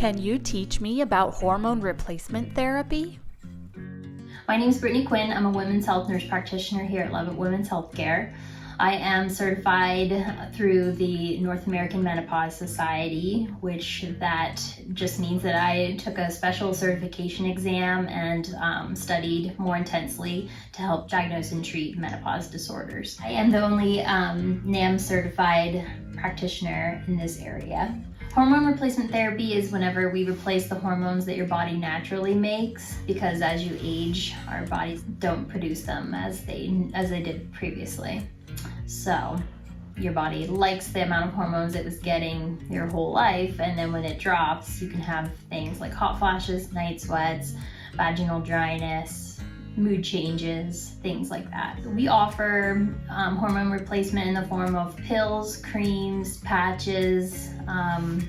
Can you teach me about hormone replacement therapy? My name is Brittany Quinn. I'm a women's health nurse practitioner here at Love It Women's Healthcare. I am certified through the North American Menopause Society, which that just means that I took a special certification exam and studied more intensely to help diagnose and treat menopause disorders. I am the only NAM certified practitioner in this area. Hormone replacement therapy is whenever we replace the hormones that your body naturally makes, because as you age, our bodies don't produce them as they did previously. So your body likes the amount of hormones it was getting your whole life, and then when it drops, you can have things like hot flashes, night sweats, vaginal dryness, mood changes, things like that. We offer hormone replacement in the form of pills, creams, patches,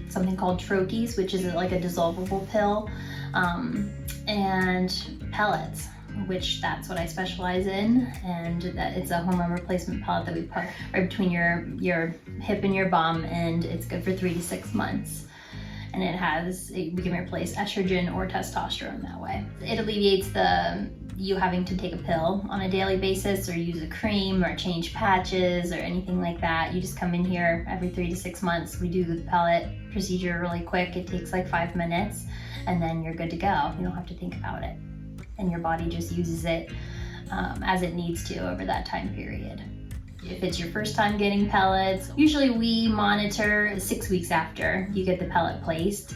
something called troches, which is like a dissolvable pill, and pellets, which that's what I specialize in. And that it's a hormone replacement pellet that we put right between your hip and your bum, and it's good for 3 to 6 months. And we can replace estrogen or testosterone that way. It alleviates you having to take a pill on a daily basis or use a cream or change patches or anything like that. You just come in here every 3 to 6 months. We do the pellet procedure really quick. It takes like 5 minutes, and then you're good to go. You don't have to think about it. And your body just uses it as it needs to over that time period. If it's your first time getting pellets, usually we monitor 6 weeks after you get the pellet placed,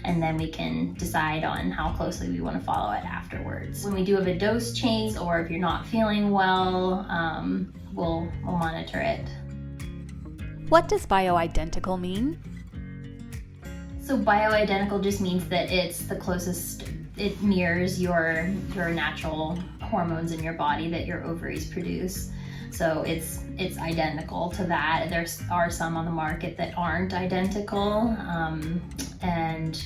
and then we can decide on how closely we want to follow it afterwards. When we do have a dose change, or if you're not feeling well, we'll monitor it. What does bioidentical mean? So bioidentical just means that it's the closest, it mirrors your natural hormones in your body that your ovaries produce. So it's identical to that. There are some on the market that aren't identical, and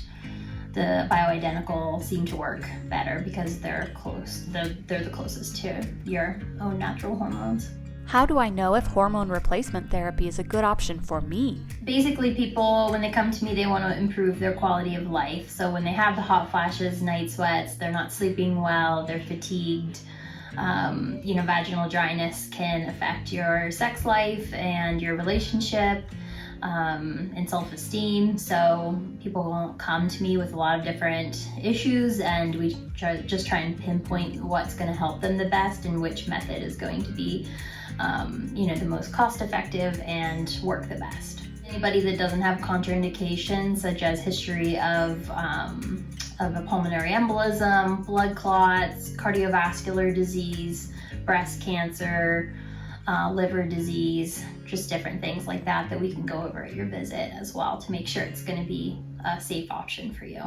the bioidentical seem to work better because they're the closest to your own natural hormones. How do I know if hormone replacement therapy is a good option for me? Basically, people, when they come to me, they want to improve their quality of life. So when they have the hot flashes, night sweats, they're not sleeping well, they're fatigued, vaginal dryness can affect your sex life and your relationship, and self-esteem. So people will come to me with a lot of different issues, and we just try and pinpoint what's going to help them the best and which method is going to be the most cost-effective and work the best. Anybody that doesn't have contraindications, such as history of a pulmonary embolism, blood clots, cardiovascular disease, breast cancer, liver disease, just different things like that we can go over at your visit as well to make sure it's going to be a safe option for you.